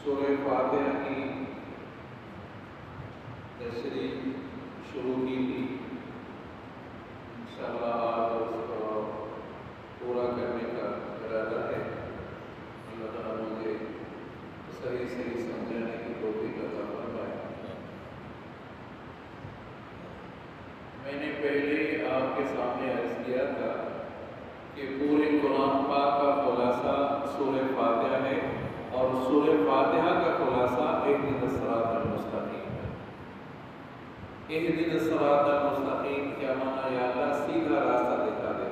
سورہ فاتحہ کی تشریح شروع کی تھی. انشاءاللہ آج اس کو پورا کرنے کا ارادہ ہے. اللہ تعالیٰ مجھے صحیح سمجھانے کی توفیق عطا فرمائے. میں نے پہلے آپ کے سامنے عرض کیا تھا کہ پورے قرآن پاک کا خلاصہ سورہ فاتحہ ہے اور سورہ فاتحہ کا خلاصہ اہدنا الصراط المستقیم ہے. اہدنا الصراط المستقیم کیا معنی؟ یا اللہ سیدھا راستہ دکھا دے.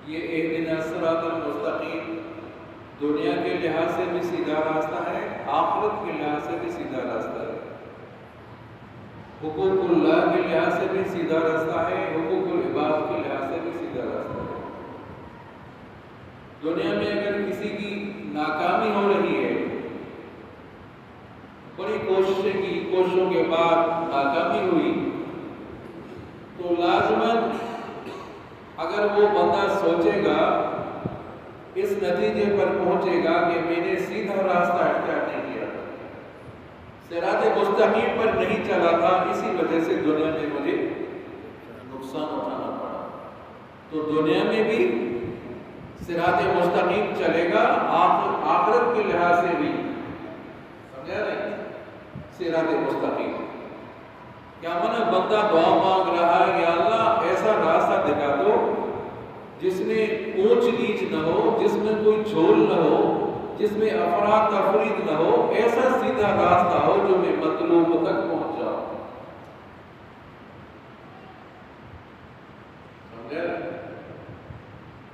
یہ اہدنا الصراط المستقیم دنیا کے لحاظ سے بھی سیدھا راستہ ہے، آخرت کے لحاظ سے بھی سیدھا راستہ ہے، حقوق اللہ کے لحاظ سے بھی سیدھا راستہ ہے، حقوق العباد کے لحاظ سے بھی سیدھا راستہ ہے. دنیا میں اگر کسی کی ناکامی ہو رہی ہے، بڑی کوششوں کے بعد ناکامی ہوئی، تو لازماً اگر وہ بندہ سوچے گا، اس نتیجے پر پہنچے گا کہ میں نے سیدھا راستہ اختیار نہیں کیا، صراط مستقیم پر نہیں چلا تھا، اسی وجہ سے دنیا میں مجھے نقصان اٹھانا پڑا. تو دنیا میں بھی صراط مستقیم چلے گا، آخرت کے لحاظ سے بھی. سمجھا نہیں؟ صراط مستقیم کیا معنی؟ بندہ دعا مانگ رہا ہے، یا اللہ ایسا راستہ دکھا دو جس میں اونچ نیچ نہ ہو، جس میں کوئی جھول نہ ہو، جس میں افراد تفرید نہ ہو، ایسا سیدھا راستہ ہو جو میں مطلوب تک پہنچ جاؤں. سمجھا؟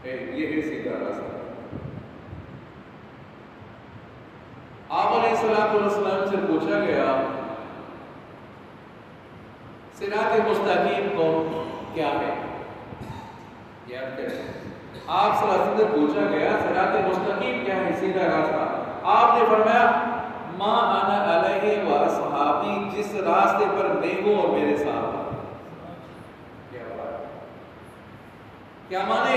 یہ ہے سیدھا راستہ. آپ علیہ السلام سے پوچھا گیا صراط مستقیم کیا ہے؟ یاد کریں، آپ صلی اللہ علیہ وسلم سے پوچھا گیا صراط مستقیم کیا ہے، سیدھا راستہ. آپ نے فرمایا ما انا علیہ و اصحابی، جس راستے پر میں ہوں اور میرے صحابہ. کیا معنی؟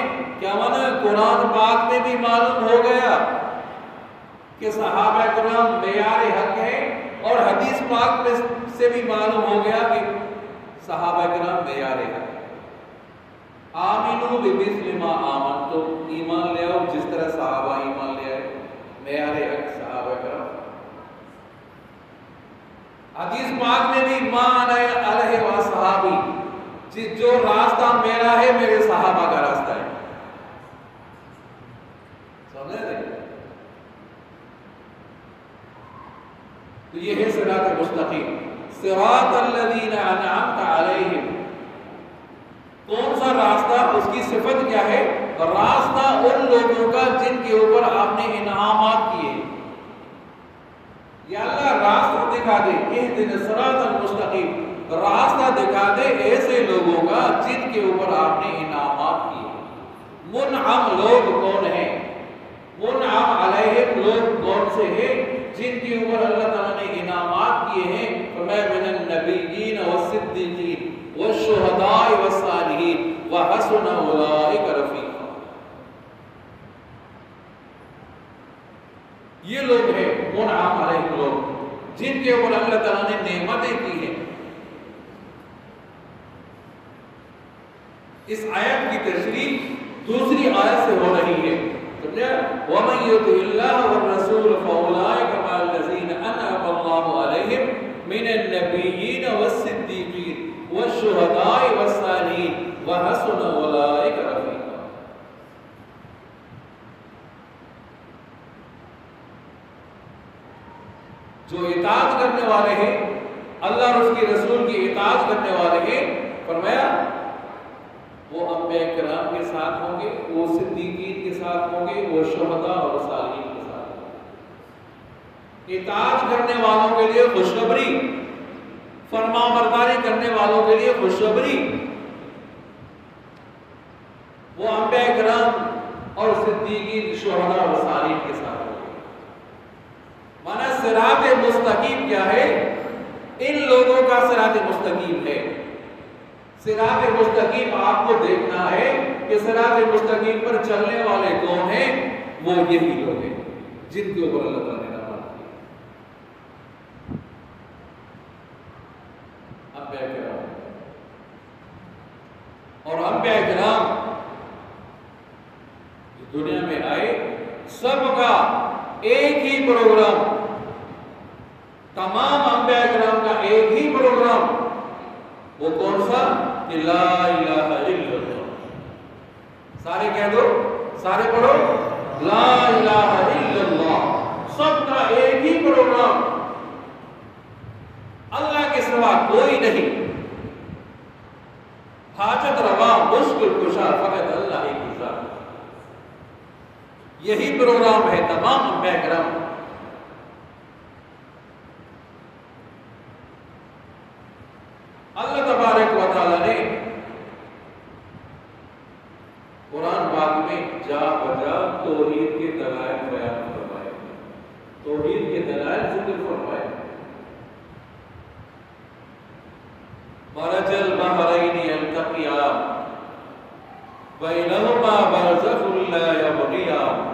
قرآن پاک میں بھی معلوم ہو گیا کہ صحابہ کرام معیار حق ہیں، اور حدیث پاک میں سے بھی معلوم ہو گیا کہ صحابہ کرام معیار حق ہیں. آمنو بمثل ما آمنتم، ایمان لے آؤ جس طرح صحابہ ایمان لے آئے. معیار حق صحابہ کرام. حدیث پاک میں بھی ما انا علیہ و صحابی، جو راستہ میرا ہے میرے صحابہ کا راستہ ہے. سمجھے نہیں؟ تو یہ ہے صراط مستقیم. صراط الذین انعمت علیہم، کون سا راستہ؟ اس کی صفت کیا ہے؟ راستہ ان لوگوں کا جن کے اوپر آپ نے انعامات کیے. یا اللہ راستہ دکھا دے، اہدنا الصراط المستقیم، راستہ دکھا دے ایسے لوگوں کا جن کے اوپر آپ نے انعامات کیے. منعم لوگ کون ہیں؟ منعم علیہم لوگ کون سے ہیں جن کے اوپر اللہ تعالیٰ نے انعامات کیے ہیں؟ فرمایا من النبیین والصدیقین والشہداء والصالحین وحسن اولئک رفیقا. یہ لوگ ہیں منعم علیہم لوگ جن کے اوپر اللہ تعالیٰ نے نعمتیں کی ہیں. اس آیت کی تشریح دوسری آیت سے ہو رہی ہے. وَمَن يُطِعِ اللَّهَ وَالرَّسُولَ فَأُولَٰئِكَ مَعَ الَّذِينَ أَنْعَمَ اللَّهُ عَلَيْهِم مِّنَ النَّبِيِّينَ وَالصِّدِّيقِينَ وَالشُّهَدَاءِ وَالصَّالِحِينَ وَحَسُنَ أُولَٰئِكَ رَفِيقًا. جو اطاعت کرنے والے ہیں، اللہ اور اس کے رسول کی اطاعت کرنے والے ہیں، فرمایا وہ انبیاء کرام کے ساتھ ہوں گے، وہ صدیقین کے ساتھ ہوں گے، وہ شہداء اور صالحین کے ساتھ ہوں گے. اطاعت کرنے والوں کے لیے خوشخبری، فرما برداری کرنے والوں کے لیے خوشخبری. وہ انبیاء کرام اور صدیقین، شہداء اور صالحین کے ساتھ ہوں گے. مانا صراط مستقیم کیا ہے؟ ان لوگوں کا صراط مستقیم ہے. صراط مستقیم آپ کو دیکھنا ہے کہ صراط مستقیم پر چلنے والے کون ہیں؟ وہ یہی لوگ ہیں جن کے اوپر اللہ تعالیٰ نے نعمت ایک ہی پروگرام، تمام انبیاء کرام کا ایک ہی پروگرام، وہ کون سا؟ کہ لا الہ الا اللہ۔ سارے کہہ دو، سارے پڑھو، لا الہ الا اللہ۔ سب کا ایک ہی پروگرام، اللہ کے سوا کوئی نہیں، حاجت روا مشکل کشا فقط اللہ ہی کی ذات۔ یہی پروگرام ہے تمام انبیاء کرام۔ اللہ تبارک و تعالی نے قرآن پاک میں جا بجا توحید کے دلائل بیان فرمائے، توحید کے دلائل ذکر فرمائے۔ مرج البحرین یلتقیان بینہما برزخ لا یبغیان۔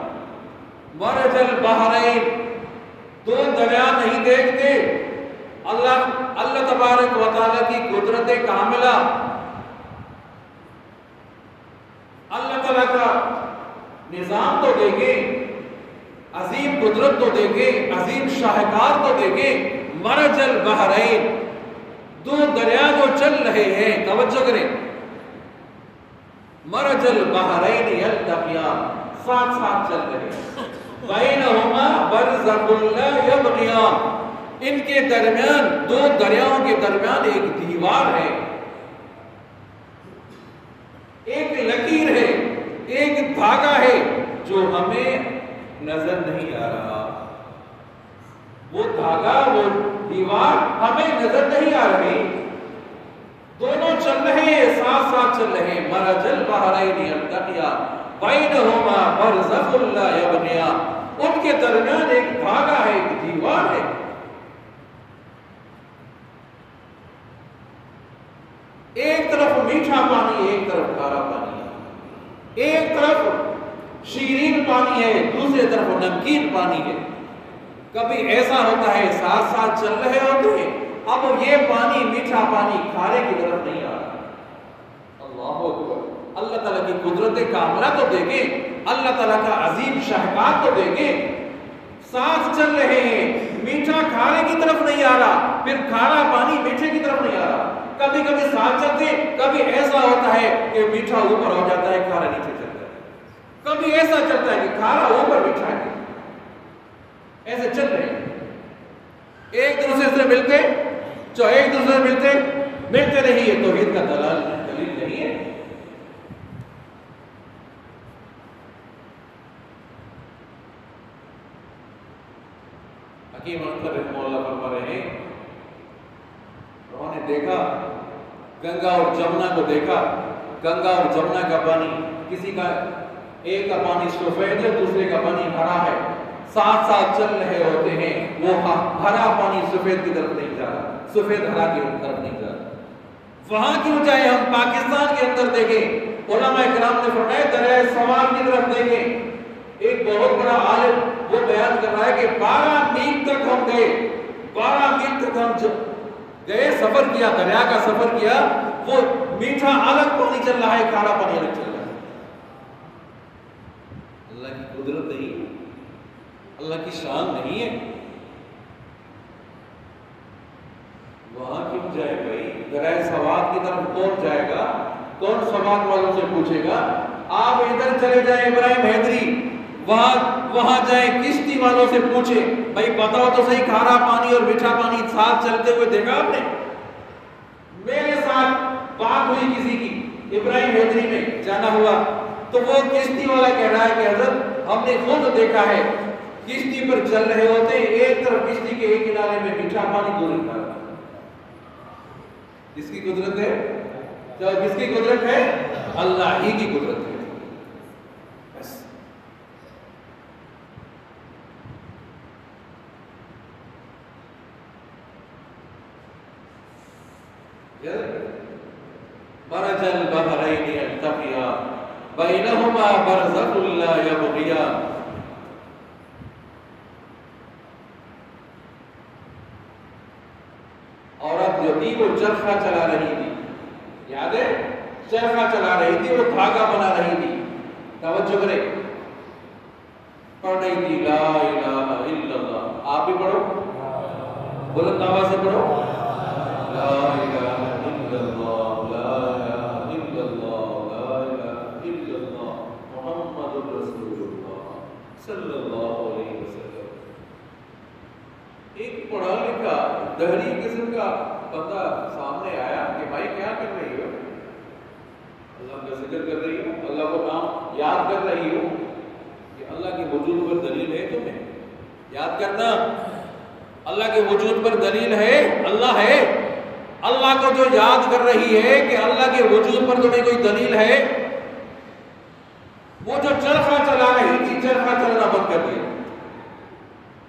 مرج البحرین، دو دریا نہیں دیکھتے، اللہ تبارک و تعالی کی قدرت کاملہ، اللہ تعالیٰ کا نظام تو دیکھیں، عظیم قدرت تو دیکھیں، عظیم شاہکار تو دیکھیں۔ مرج البحرین، دو دریا جو چل رہے ہیں، توجہ کریں، مرج البحرین یلتقیان، ساتھ ساتھ چل رہے ہیں، بینہما برزخ لا یبغیان، ان کے درمیان، دو دریاؤں کے درمیان ایک دیوار ہے، ایک لکیر ہے، ایک دھاگا ہے جو ہمیں نظر نہیں آ رہا۔ وہ دھاگا، وہ دیوار ہمیں نظر نہیں آ رہی، دونوں چل رہے ہیں، ساتھ ساتھ چل رہے ہیں۔ مرج البحرین یلتقیان بینہما برزخ لا یبغیان، ان کے درمیان ایک دھاگا ہے، ایک دیوار ہے۔ ایک طرف میٹھا پانی ہے، ایک طرف کھارا پانی ہے، ایک طرف شیرین پانی ہے، دوسری طرف نمکین پانی ہے۔ کبھی ایسا ہوتا ہے ساتھ ساتھ چل رہے ہوتے ہیں، اب یہ پانی، میٹھا پانی کھارے کی طرف نہیں آ رہا۔ اللہ اکبر، اللہ تعالیٰ کی قدرت کاملہ تو دیکھیں، اللہ تعالیٰ کا عظیم شاہکار تو دیکھیں۔ ساتھ چل رہے ہیں، میٹھا کھارے کی طرف نہیں آ رہا، پھر کھارا پانی میٹھے کی طرف نہیں آ رہا۔ کبھی کبھی ساتھ چلتے، کبھی ایسا ہوتا ہے کہ میٹھا اوپر ہو جاتا ہے، کھارا نیچے چلتا ہے، کبھی ایسا چلتا ہے کہ کھارا اوپر میٹھا ہے، ایسے چل رہے ہیں۔ ایک دوسرے سے ملتے، جو ایک دوسرے سے ملتے نہیں، یہ توحید کا دلیل نہیں ہے۔ حکیم اختر رحمہ اللہ فرما رہے ہیں، انہوں نے دیکھا گنگا اور جمنا کو دیکھا، گنگا اور جمنا کا پانی، کسی کا ایک کا پانی سفید ہے، دوسرے کا پانی ہرا ہے، ساتھ ساتھ چل رہے ہوتے ہیں، وہ ہرا پانی سفید کی طرف نہیں جا رہا، سفید ہرا کی طرف نہیں جا رہا۔ وہاں کیوں جائے، ہم پاکستان کے اندر دیکھیں، علماء کرام نے فرمایا دریائے سوات کی طرف دیکھیں، ایک بہت بڑا عالم وہ بیان کر رہا ہے کہ 12 میل تک ہم گئے، 12 میل تک ہم گئے، سفر کیا، دریا کا سفر کیا، وہ میٹھا الگ پانی چل رہا ہے، کھارا پانی الگ چل رہا ہے۔ اللہ کی قدرت نہیں، اللہ کی شان نہیں ہے۔ وہاں کیوں جائے بھائی، دریائے سوات کی طرف کون جائے گا؟ کون سوات والوں سے پوچھے گا؟ آپ ادھر چلے جائیں ابراہیم حیدری، وہاں جائیں کشتی والوں سے پوچھیں، بھائی بتاؤ تو صحیح، کھارا پانی اور میٹھا پانی ساتھ چلتے ہوئے دیکھا آپ نے؟ میرے ساتھ بات ہوئی کسی کی ابراہیم حیدری میں جانا ہوا، تو وہ کشتی والا کہہ رہا ہے کہ حضرت ہم نے خود دیکھا ہے، کشتی پر چل رہے ہوتے ہیں، ایک طرف کشتی کے ایک کنارے میں میٹھا پانی، دوسری طرف کس کی قدرت ہے؟ کس کی قدرت ہے؟ اللہ ہی کی قدرت ہے۔ بس مرج البحرین یلتقیان بینہما برزخ لا یبغیان۔ عورت جو تھی وہ چرخہ چلا رہی تھی، یاد ہے؟ چرخہ چلا رہی تھی، وہ دھاگا بنا رہی تھی، توجہ کرے، پڑھ رہی تھی لا الہ بلند آواز سے پڑھو لا الہ الا اللہ لا الہ الا اللہ لا الہ الا اللہ محمد رسول اللہ صلی اللہ علیہ وسلم. ایک پڑھا لکھا دہری قسم کا بندہ سامنے آیا کہ بھائی کیا کر رہی ہو؟ اللہ کا ذکر کر رہی ہو, اللہ کو نام یاد کر رہی ہو. کہ اللہ کے وجود پر دلیل ہے تمہیں یاد کرنا, اللہ کے وجود پر دلیل ہے, اللہ ہے. اللہ کو جو یاد کر رہی ہے کہ اللہ کے وجود پر تمہیں کوئی دلیل ہے, وہ جو چرخہ چلا رہی تھی چرخہ چلانا بند کر دیا,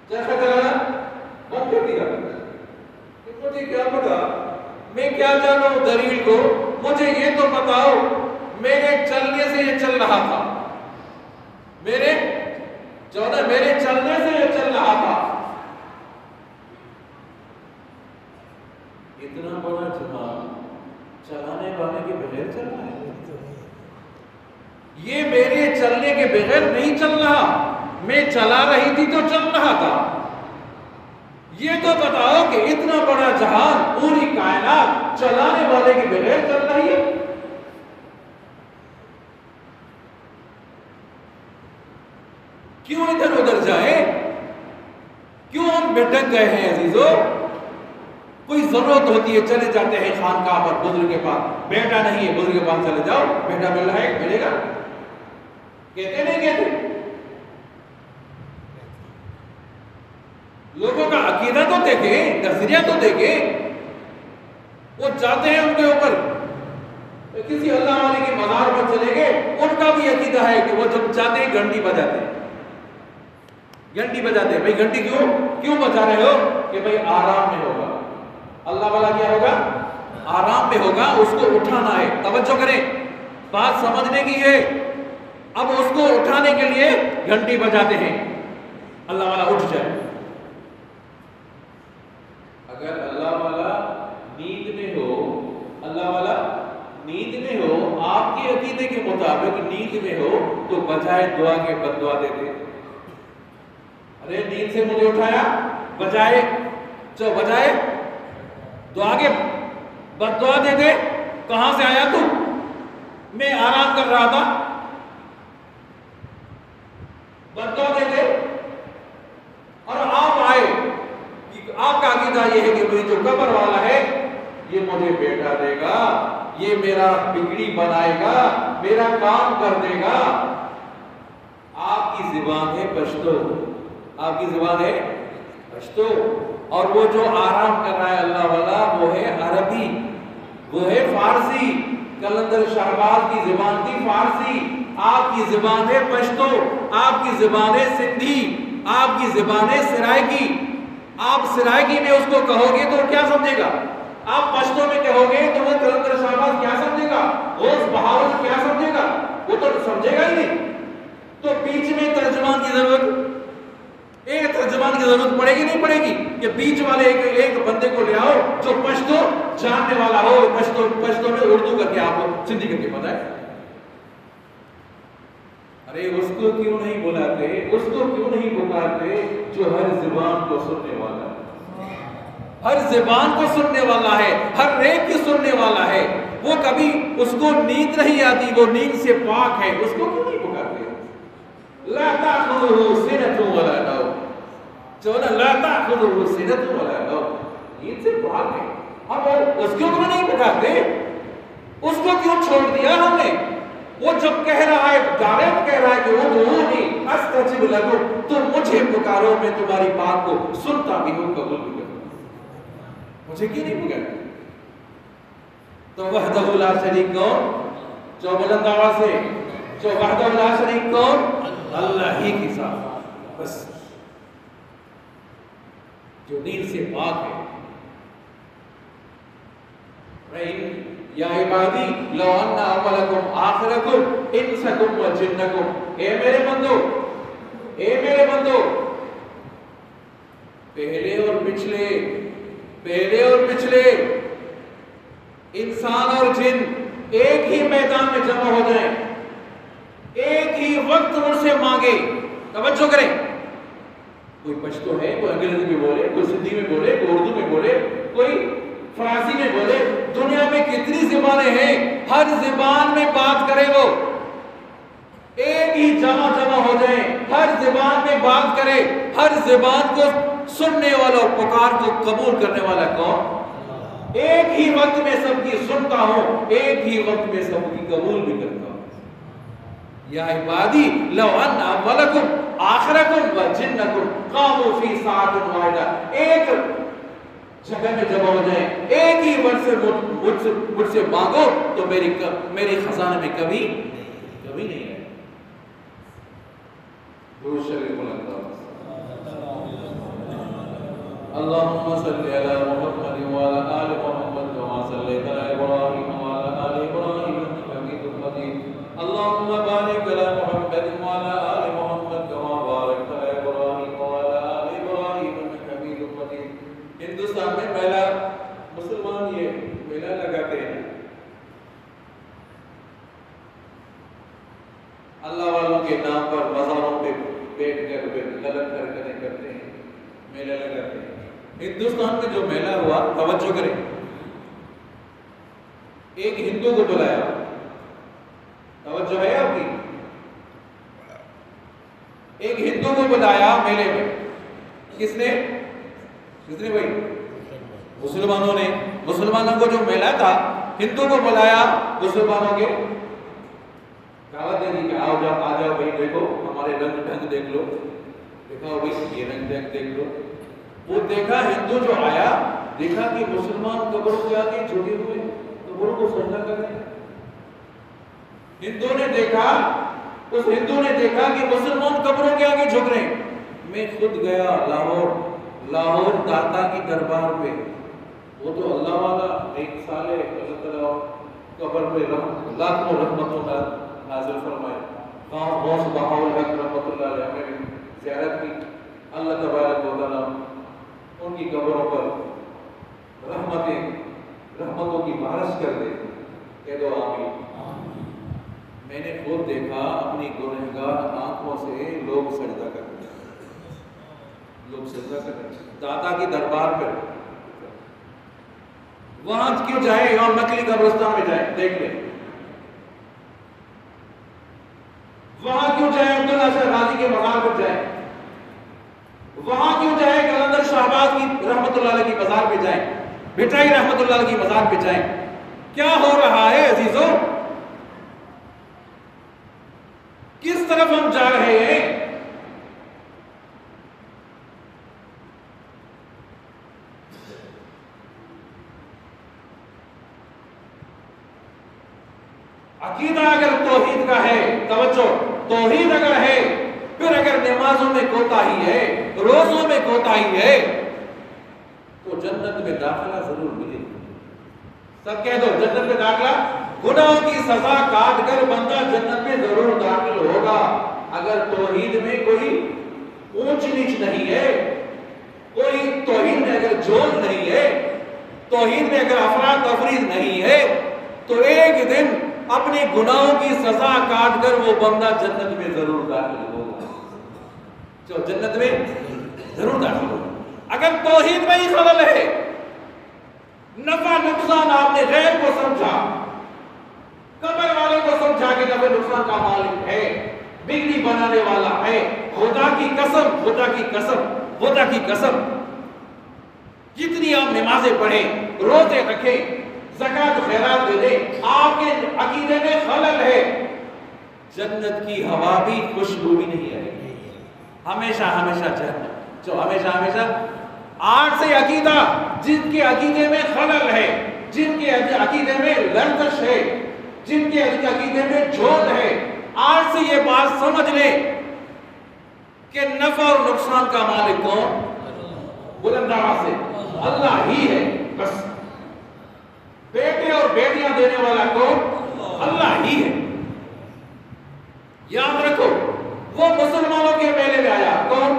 چرخہ چلانا بند کر دیا. مجھے کیا پتا, میں کیا جانوں دلیل کو, مجھے یہ تو بتاؤ میرے چلنے سے یہ چل رہا تھا, میرے چلنے سے یہ چل رہا تھا. اتنا بڑا جہان چلانے والے کے بغیر چل رہا ہے. یہ میرے چلنے کے بغیر نہیں چل رہا, میں چلا رہی تھی تو چل رہا تھا. یہ تو بتاؤ کہ اتنا بڑا جہان پوری کائنات چلانے والے کے بغیر چل رہی ہے. کیوں ادھر ادھر جائے, کیوں ہم بھٹک گئے ہیں عزیزو؟ کوئی ضرورت ہوتی ہے چلے جاتے ہیں خانقاہ پر بزرگ کے پاس, بیٹا نہیں ہے بزرگ کے پاس چلے جاؤ, بیٹا مل رہا ہے ملے گا, کہتے نہیں کہتے؟ لوگوں کا عقیدہ تو دیکھیں, نظریہ تو دیکھیں. وہ جاتے ہیں ان کے اوپر, کسی اللہ والے کے مزار پر چلے گئے, ان کا بھی عقیدہ ہے کہ وہ جب جاتے ہیں گھنٹی بجاتے ہیں, گھنٹی بجاتے ہیں. بھائی گھنٹی کیوں بجا رہے ہو؟ کہ بھائی آرام میں ہوگا. اللہ والا کیا ہوگا؟ آرام میں ہوگا, اس کو اٹھانا ہے. توجہ کریں, بات سمجھنے کی ہے. اب اس کو اٹھانے کے لیے گھنٹی بجاتے ہیں, اللہ والا اٹھ جائے. اگر اللہ والا نیند میں ہو, اللہ والا نیند میں ہو, آپ کے عقیدے کے مطابق نیند میں ہو, تو بجائے دعا کے بد دعا دیتے. ارے نیند سے مجھے اٹھایا, بجائے دعا کے بد دعا دے دے. کہاں سے آیا تو؟ میں آرام کر رہا تھا, بد دعا دے دے. اور آپ آئے, آپ کا عقیدہ یہ ہے کہ مجھے جو قبر والا ہے یہ مجھے بیٹا دے گا, یہ میرا بگڑی بنائے گا, میرا کام کر دے گا. آپ کی زبان ہے پشتو, آپ کی زبان ہے پشتو, اور وہ جو آرام کر رہا ہے اللہ والا وہ ہے عربی, وہ ہے فارسی. قلندر شہباز کی زبان تھی فارسی, آپ کی زبان ہے پشتو, آپ کی زبان ہے سندھی, آپ کی زبان ہے سرائکی. آپ سرائکی میں اس کو کہو گے تو کیا سمجھے گا؟ آپ پشتو میں کہو گے تو وہ قلندر شہباز کیا سمجھے گا؟ غوث بہاول کیا سمجھے گا؟ وہ تو سمجھے گا ہی نہیں. تو بیچ میں ترجمان کی ضرورت, ایک ترجمان کی ضرورت پڑے گی نہیں پڑے گی؟ کہ بیچ والے ایک بندے کو لے آؤ جو پشتو جاننے والا ہو, پشتو میں اردو کر کے آپ کو سندھی کر کے بتائے. ارے اس کو کیوں نہیں بلاتے, اس کو کیوں نہیں پکارتے جو ہر زبان کو سننے والا ہے, ہر زبان کو سننے والا ہے, ہر ریت کی سننے والا ہے. وہ کبھی اس کو نیند نہیں آتی, وہ نیند سے پاک ہے, اس کو کیوں نہیں پکارتے؟ لا تأخذه سنة ولا نوم, جو نا لا تأخذه سنة ولا نوم, نیند سے پاک ہے. اب اس کو کیوں نہیں پکارتے, اس کو کیوں چھوڑ دیا ہم نے؟ وہ جب کہہ رہا ہے, ڈائریکٹ کہہ رہا ہے کہ ادعونی استجب لکم, تو مجھے پکارو میں تمہاری بات کو سنتا بھی ہوں, قبول بھی کروں. مجھے کیوں نہیں پکارتے؟ تو وحدہ لا شریک کون؟ جو بلند آواز سے, جو وحدہ لا شریک کون؟ اللہ ہی کے ساتھ بس, جو نیند سے پاک ہے. یا عبادی لو ان اولکم آخرکم انسکم و جنکم, اے میرے بندو, اے میرے بندو, پہلے اور پچھلے, پہلے اور پچھلے, انسان اور جن ایک ہی میدان میں جمع ہو جائیں, ایک ہی وقت مجھ سے مانگے. توجہ کریں, کوئی پشتو ہے، کوئی انگریزی میں بولے، کوئی سندھی میں بولے، کوئی اردو میں بولے، کوئی فرانسی میں بولے، دنیا میں کتنی زبانیں ہیں، ہر زبان میں بات کرے وہ، ایک ہی جمع ہو جائیں، ہر زبان میں بات کرے، ہر زبان کو سننے والا، پکار کو قبول کرنے والا کون؟ ایک ہی وقت میں سب کی سنتا ہوں، ایک ہی وقت میں سب کی قبول بھی کرتا ہوں۔ یا عبادی لو ان اولکم آخرکم و جنکم قاموا فی ساعۃ واحدہ، ایک جگہ میں جمع ہو جائیں، ایک ہی وقت سے مجھ سے مانگو تو میری خزانے میں کبھی نہیں ہے۔ درود شریف بلند اللهم صل على محمد وعلى آل محمد كما صليت على إبراهيم وعلى آل إبراهيم إنك حميد مجيد اللهم بارك على محمد وعلى آل محمد كما باركت على إبراهيم وعلى آل إبراهيم إنك حميد مجيد۔ ہندوستان میں میلہ، مسلمان یہ میلہ لگاتے ہیں، اللہ والوں کے نام پر بازاروں پہ بیٹھ کر غلط حرکتیں کرتے ہیں، میلہ لگاتے ہیں۔ ہندوستان میں جو میلہ ہوا، توجہ کریں، ایک ہندو کو بلایا، توجہ ہے آپ کی، ایک ہندو کو بلایا میلے میں، کس نے بھائی؟ مسلمانوں کو جو میلہ تھا، ہندو کو بلایا، مسلمانوں کے دعوت دے دی کہ آ جاؤ بھائی، دیکھو ہمارے رنگ ڈھنگ دیکھ لو، دیکھا بھائی یہ رنگ ڈھنگ دیکھ لو۔ وہ دیکھا، ہندو جو آیا دیکھا کہ مسلمان قبروں کے آگے جھکے ہوئے، قبروں کو سجدہ کر رہے ہیں۔ ہندو نے دیکھا کہ مسلمان قبروں کے آگے جھک رہے ہیں۔ میں خود گیا لاہور داتا کی دربار پہ، وہ تو اللہ والا ایک سال ہے، اللہ تعالیٰ قبر پہ لاکھوں رحمتوں کا نازل فرمائے۔ کہاں غوث بہاؤالحق رحمۃ اللہ علیہ نے بھی زیارت کی، اللہ تبارک و تعالیٰ ان کی قبروں پر رحمتوں کی بارش کر دے، کہہ دو آمین۔ میں نے خود دیکھا اپنی گنہگار آنکھوں سے لوگ سجدہ کر رہے ہیں داتا کی دربار پر۔ وہاں کیوں جائیں؟ یہاں نقلی قبرستان میں جائیں، دیکھ لیں۔ وہاں کیوں جائیں؟ عبداللہ شاہ غازی کے مزار پر جائیں۔ وہاں کیوں جائیں؟ قلندر شہباز کی رحمت اللہ علیہ کی مزار پہ جائیں، بھٹائی رحمت اللہ علیہ کی مزار پہ جائیں۔ کیا ہو رہا ہے عزیزوں؟ کس طرف ہم جا رہے ہیں؟ عقیدہ اگر توحید کا ہے، توجہ، توحید اگر ہے، پھر اگر نمازوں میں کوتاہی ہے، روزوں میں کوتاہی ہے، تو جنت میں داخلہ ضرور ملے گا۔ سب کہہ دو، جنت میں داخلہ، گناہوں کی سزا کاٹ کر بندہ جنت میں ضرور داخل ہوگا۔ اگر توحید میں کوئی اونچ نیچ نہیں ہے، کوئی توحید میں اگر جھول نہیں ہے، توحید میں اگر افراتفری نہیں ہے، تو ایک دن اپنے گناہوں کی سزا کاٹ کر وہ بندہ جنت میں ضرور داخل ہوگا، جو جنت میں ضرور داخل ہوگا۔ اگر توحید میں ہی خلل ہے، نفع نقصان آپ نے غیر کو سمجھا، قبر والے کو سمجھا کہ نفع نقصان کا مالک ہے، بگڑی بنانے والا ہے، خدا کی قسم جتنی آپ نمازیں پڑھیں، روزے رکھیں، زکات خیرات دے دیں، آپ کے عقیدے میں خلل ہے، جنت کی ہوا بھی خوشبو بھی نہیں آئے گی، ہمیشہ جہنم۔ جو ہمیشہ آج سے عقیدہ، جن کے عقیدے میں خلل ہے، جن کے عقیدے میں لرزش ہے، جن کے عقیدے میں جھول ہے، آج سے یہ بات سمجھ لیں کہ نفع اور نقصان کا مالک کون؟ بلند آواز سے اللہ ہی ہے، بس۔ بیٹے اور بیٹیاں دینے والا کون؟ اللہ ہی ہے۔ یاد رکھو، وہ مسلمانوں کے میلے میں آیا، کون؟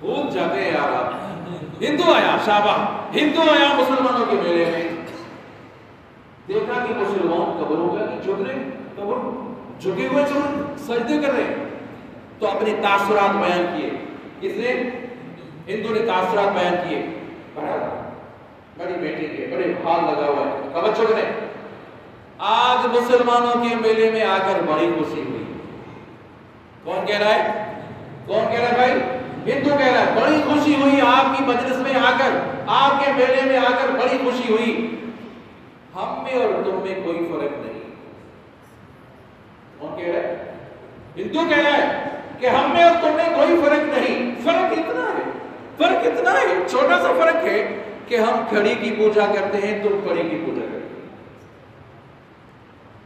بھول جاتے ہیں یار آپ، ہندو آیا، شاباش، ہندو آیا مسلمانوں کے میلے میں، دیکھا کہ مسلمان قبروں کا جھک رہے، قبر جھکے ہوئے سجدے کر رہے، تو اپنے تاثرات بیان کیے کس نے؟ ہندو نے تاثرات بیان کیے، بڑی میٹنگ ہے، بڑے ہال لگا ہوا ہے، توجہ کریں۔ آج مسلمانوں کے میلے میں آ کر بڑی خوشی ہوئی۔ کون کہہ رہا ہے؟ کون کہہ رہا ہے بھائی؟ ہندو کہہ رہا ہے بڑی خوشی ہوئی آپ کی مجلس میں آ کر، آپ کے میلے میں آ کر بڑی خوشی ہوئی۔ ہم میں اور تم میں کوئی فرق نہیں۔ کون کہہ رہا ہے؟ ہندو کہہ رہا ہے کہ ہم میں اور تم میں کوئی فرق نہیں۔ فرق اتنا ہے، فرق اتنا ہے، چھوٹا سا فرق ہے کہ ہم کھڑی کی پوجا کرتے ہیں، تم پڑی کی پوجا کرتے ہیں۔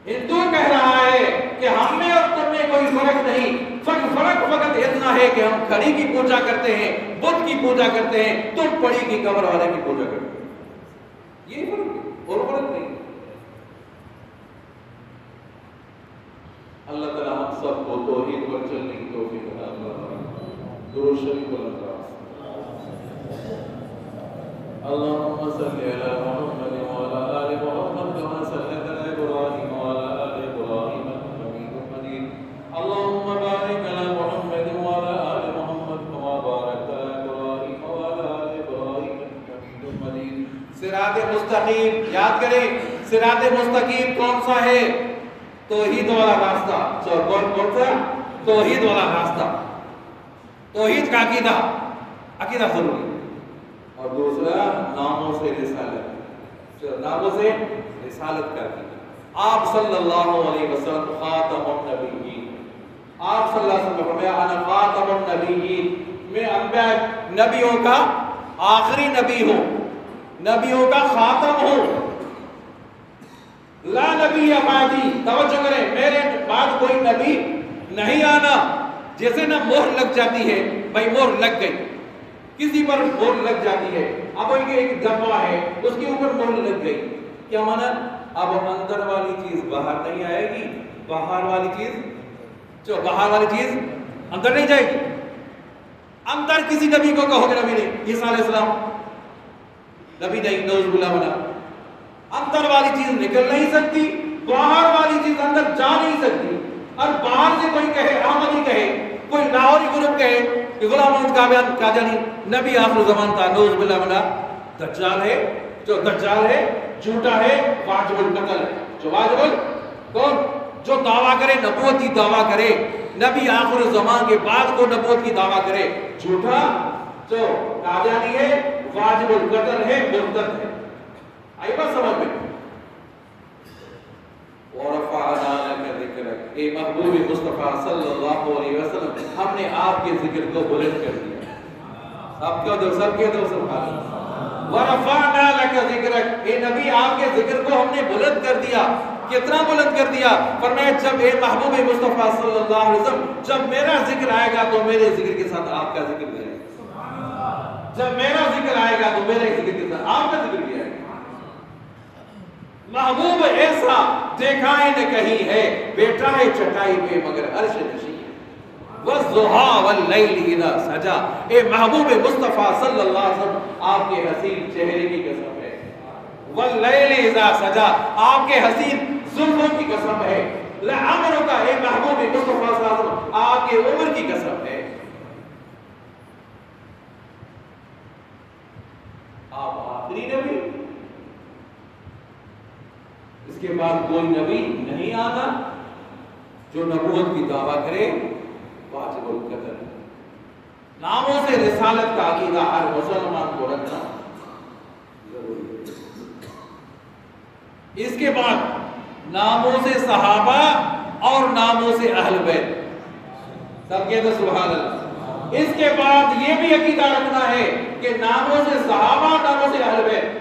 ہندو کہہ رہا ہے کہ ہم میں اور تم میں کوئی فرق نہیں، فرق فقط اتنا ہے کہ ہم کھڑی کی پوجا کرتے ہیں، بت کی پوجا کرتے ہیں، تم پڑی کی قبر والے کی پوجا کرتے ہیں۔ یہ فرق ہے اور فرق نہیں۔ اللہ تعالیٰ ہم سب کو توحید پر چلنے کی توفیق عطا فرمائے۔ درود شریف بلند کرو۔ اللهم صل على محمد وعلى آل محمد كما صليت على إبراهيم وعلى آل إبراهيم إنك حميد مجيد اللهم بارك على محمد وعلى آل محمد كما باركت على إبراهيم وعلى آل إبراهيم إنك حميد مجيد۔ صراط مستقیم یاد کریں، صراط مستقیم کون سا ہے؟ توحید والا راستہ۔ کون سا؟ توحید والا راستہ، توحید کا عقیدہ ضروری، اور دوسرا ناموں سے رسالت، ناموں سے رسالت کا عقیدہ۔ آپ صلی اللہ علیہ وسلم خاتم النبیین، آپ صلی اللہ علیہ وسلم نے فرمایا انا خاتم النبیین، میں انبیاء نبیوں کا آخری نبی ہوں، نبیوں کا خاتم ہوں۔ لا نبی بعدی، توجہ کریں، میرے بعد کوئی نبی نہیں آنا۔ جیسے نا مہر لگ جاتی ہے، بھائی مہر لگ گئی، کسی پر مہر لگ جاتی ہے، اب ایک ڈبہ ہے اس کے اوپر مہر لگ گئی، کیا مانا؟ اب اندر والی چیز باہر نہیں آئے گی، باہر والی چیز اندر نہیں جائے گی۔ اندر کسی نبی کو کہو گے نبی نہیں، عیسیٰ علیہ السلام نبی نہیں، نعوذ باللہ منہ، اندر والی چیز نکل نہیں سکتی، باہر والی چیز اندر جا نہیں سکتی۔ اور باہر سے کوئی کہے، احمدی کہے، کوئی لاہوری گروپ کہے کہ غلام احمد قادیانی نبی آخر زمان تھا، نعوذ باللہ منہ، دجال ہے، جو دجال ہے جھوٹا ہے، واجب القتل ہے، جو واجب کون؟ جو دعویٰ کرے، نبوت کی دعویٰ کرے، نبی آخر زمان کے بعد کو نبوت کی دعویٰ کرے، جھوٹا، جو قادیانی ہے، واجب القتل ہے، مرتد ہے۔ آئی بات سمجھ میں؟ وَرَفَعْنَا لَكَ ذِكْرَكَ، اے محبوب مصطفیٰ صلی اللہ علیہ وسلم، ہم نے آپ کے ذکر کو بلند کر دیا۔ سب کہو دو، سب کہو دو، سبحان اللہ۔ وَرَفَعْنَا لَكَ ذِكْرَكَ، اے نبی آپ کے ذکر کو ہم نے بلند کر دیا۔ کتنا بلند کر دیا؟ فرمایا جب اے محبوب مصطفیٰ صلی اللہ علیہ وسلم، جب میرا ذکر آئے گا تو میرے ذکر کے ساتھ آپ کا ذکر بھی آئے گا، جب میرا ذکر آئے گا تو میرے ذکر کے ساتھ آپ کا ذکر بھی آئے گا۔ محبوب ایسا دیکھا ہی نہ کہیں ہے، بیٹا ہے چٹائی پہ مگر عرش نشین ہے، وَالضُّحَىٰ وَاللَّيْلِ إِذَا سَجَىٰ، اے محبوب مصطفیٰ صلی اللہ علیہ وسلم آپ کے حسین چہرے کی قسم ہے، وَاللَّيْلِ إِذَا سَجَىٰ آپ کے حسین زلفوں کی قسم ہے، لَعَمْرُكَ اے محبوب مصطفیٰ صلی اللہ علیہ وسلم آپ کے عمر کی قسم ہے۔ آپ آخری نبی، اس کے بعد کوئی نبی نہیں آنا جو نبوت کی دعویٰ کرے، واجب القتل۔ ناموں سے رسالت کا عقیدہ ہر مسلمان کو رکھنا ضروری ہے۔ اس کے بعد ناموں سے صحابہ اور ناموں سے اہل بیت، سب کہتے ہیں سبحان اللہ۔ اس کے بعد یہ بھی عقیدہ رکھنا ہے کہ ناموں سے صحابہ، ناموں سے اہل بیت۔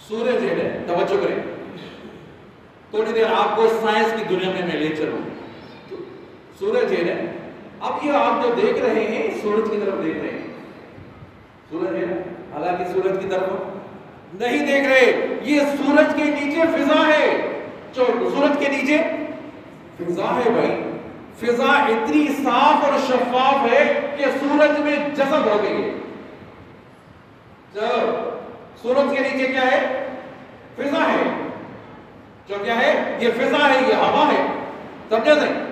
سورج ہے، توجہ کریں، تھوڑی دیر آپ کو سائنس کی دنیا میں لے چلوں۔ سورج ہے، اب یہ آپ جو دیکھ رہے ہیں سورج کی طرف دیکھ رہے ہیں، سورج ہے، حالانکہ سورج کی طرف نہیں دیکھ رہے، یہ سورج کے نیچے فضا ہے، جو سورج کے نیچے فضا ہے بھائی، فضا اتنی صاف اور شفاف ہے کہ سورج میں جذب ہو گئی ہے۔ سورج کے نیچے کیا ہے؟ فضا ہے، جو کیا ہے؟ یہ فضا ہے، یہ ہوا ہے، سمجھے نہیں؟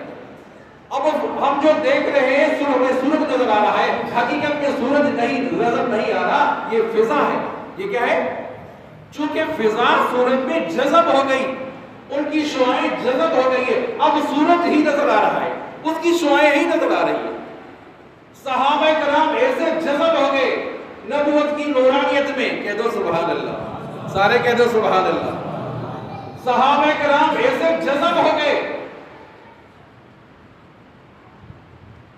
اب ہم جو دیکھ رہے ہیں سورج نظر آ رہا ہے، حقیقت میں سورج نہیں نظر نہیں آ رہا، یہ فضا ہے۔ یہ کیا ہے؟ چونکہ فضا سورج میں جذب ہو گئی، ان کی شعاعیں جذب ہو گئی ہے، اب سورج ہی نظر آ رہا ہے، اس کی شعاعیں ہی نظر آ رہی ہیں۔ صحابہ کرام ایسے جذب ہو گئے نبوت کی نورانیت میں، کہہ دو سبحان اللہ، سارے کہہ دو سبحان اللہ۔ صحابہ کرام ایسے جذب ہو گئے،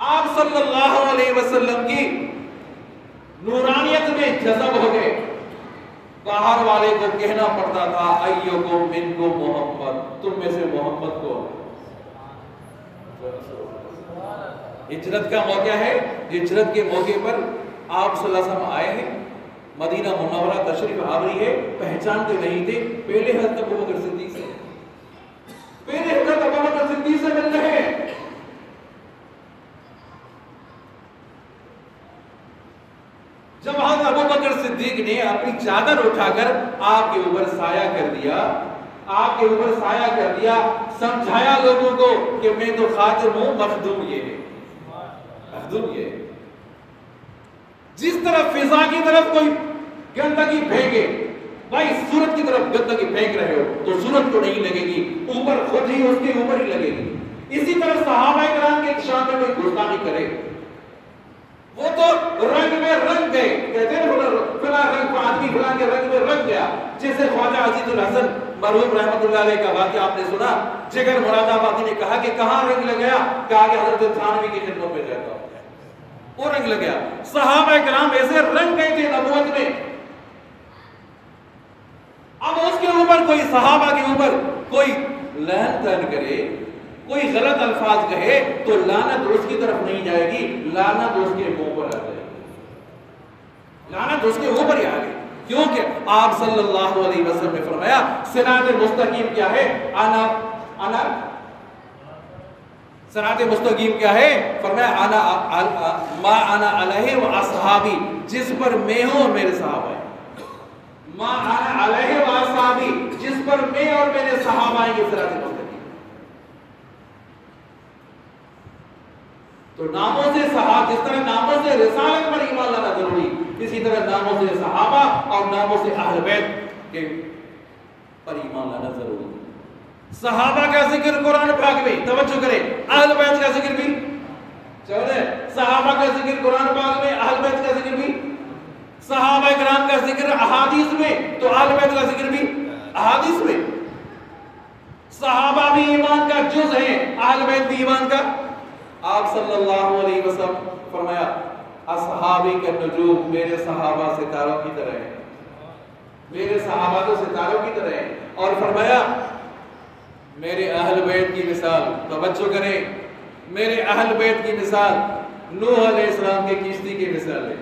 آپ صلی اللہ علیہ وسلم کی نورانیت میں جذب ہو گئے۔ باہر والے کو کہنا پڑتا تھا ایکم منکم محمد، تم میں سے محمد کو۔ ہجرت کا موقع ہے، ہجرت کے موقع پر آپ صلی اللہ علیہ وسلم آئے ہیں، مدینہ منورہ تشریف آوری ہے، پہچانتے نہیں تھے، پہلے حضرت ابوبکر صدیق سے مل رہے ہیں۔ جب حضرت ابوبکر صدیق نے اپنی چادر اٹھا کر آپ کے اوپر سایہ کر دیا، سمجھایا لوگوں کو کہ میں تو خاتم ہوں، مخدوم یہ ہے، جس طرح فضا کی طرف کوئی گندگی پھینکے، بھائی سورج کی طرف گندگی پھینک رہے ہو تو سورج کو نہیں لگے گی، اوپر خود ہی اس کے اوپر ہی لگے گی۔ اسی طرح صحابہ کرام کے شان میں کوئی گستاخی کرے، وہ تو رنگ میں رنگ گئے، کہتے ہیں فلاں رنگ آدمی فلاں کے رنگ میں رنگ گیا، جیسے خواجہ عزیز الحسن مرحوم رحمۃ اللہ علیہ کا واقعہ آپ نے سنا، جگر مراد آبادی نے کہا کہ کہاں رنگ لگ گیا، کہا کہ حضرت تھانوی کی خدمت میں رہتا ہوں، وہ رنگ لگ گیا۔ صحابہ کرام ایسے رنگ گئے تھے نبوت میں، اب اس کے اوپر کوئی صحابہ کے اوپر کوئی لعن طعن کرے، کوئی غلط الفاظ کہے تو لعنت اس کی طرف نہیں جائے گی، لعنت اس کے منہ پر آ جائے گی، لعنت اس کے اوپر ہی آ گئی، کیونکہ آپ صلی اللہ علیہ وسلم نے فرمایا صراط مستقیم کیا ہے، صراط مستقیم کیا ہے، فرمایا ما انا علیہ و اصحابی، جس پر میں ہوں اور میرے صحابہ ہیں، ما انا علیہ و اصحابی، جس پر میں اور میرے صحابہ ہیں، یہ صراط مستقیم۔ تو ناموں سے صحابہ، جس طرح ناموں سے رسالت پر ایمان لانا ضروری، اسی طرح ناموں سے صحابہ اور ناموں سے اہل بیت کے پر ایمان لانا ضروری۔ صحابہ کا ذکر قرآن پاک میں، توجہ کریں، اہل بیت کا ذکر بھی، چلے صحابہ کا ذکر قرآن پاک میں، اہل بیت کا ذکر بھی، صحابہ کرام کا ذکر احادیث میں، تو اہل بیت کا ذکر بھی احادیث میں۔ صحابہ بھی ایمان کا جز ہے، اہل بیت بھی ایمان کا۔ آپ صلی اللہ علیہ وسلم فرمایا اصحابی کا نجوم، میرے صحابہ ستاروں کی طرح ہیں، میرے صحابہ تو ستاروں کی طرح ہیں، اور فرمایا میرے اہل بیت کی مثال، توجہ کریں، میرے اہل بیت کی مثال نوح علیہ السلام کی کشتی کی مثال ہے،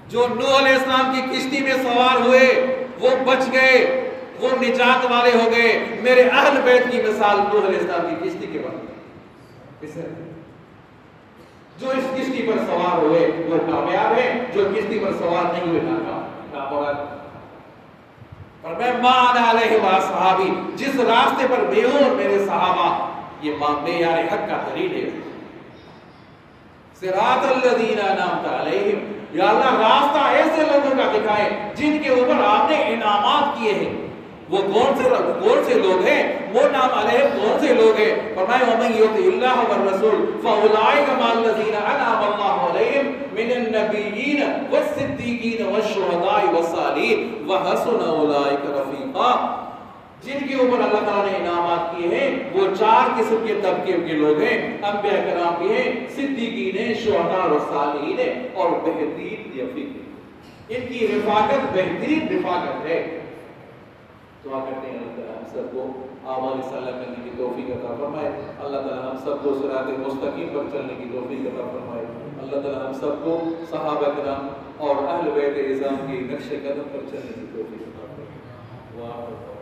جو نوح علیہ السلام کی کشتی میں سوار ہوئے وہ بچ گئے، وہ نجات والے ہو گئے، میرے اہل بیت کی مثال نوح علیہ السلام کی کشتی کے بعد جو اس کشتی پر سوار ہوئے وہ کامیاب ہیں، جو کشتی پر سوار نہیں ہوئے ناکام۔ اور میں مان علیہ واصحابی، جس راستے پر میں ہوں اور میرے صحابہ، یہ معیار حق کا دلیل ہے۔ صراط الذین انعمت علیہم، یا اللہ راستہ ایسے لوگوں کا دکھائے جن کے اوپر آپ نے انعامات کیے ہیں۔ وہ کون سے لوگ ہیں، وہ نام علیہ کون سے لوگ ہیں؟ فرمایا وَمَن يُطِعِ اللَّهَ وَالرَّسُولَ فَأُولَٰئِكَ مَعَ الَّذِينَ أَنْعَمَ اللَّهُ عَلَيْهِم مِّنَ النَّبِيِّينَ وَالصِّدِّيقِينَ وَالشُّهَدَاءِ وَالصَّالِحِينَ وَحَسُنَ أُولَٰئِكَ رَفِيقًا۔ جن کے اوپر اللہ تعالیٰ نے انعامات کیے ہیں وہ 4 قسم کے طبقے کے لوگ ہیں، انبیاء کرام بھی ہیں، صدیقین ہیں، شہداء اور صالحین ہیں، اور بہترین رفیق ہیں۔ ان کی رفاقت بہترین رفاقت ہے۔ دعا کرتے ہیں اللہ تعالیٰ ہم سب کو اعمال صالحہ کرنے کی توفیق عطا فرمائے، اللہ تعالیٰ ہم سب کو صراط مستقیم پر چلنے کی توفیق عطا فرمائے، اللہ تعالیٰ ہم سب کو صحابہ کرام اور اہل بیت اعظام کے نقش قدم پر چلنے کی توفیق عطا فرمائے۔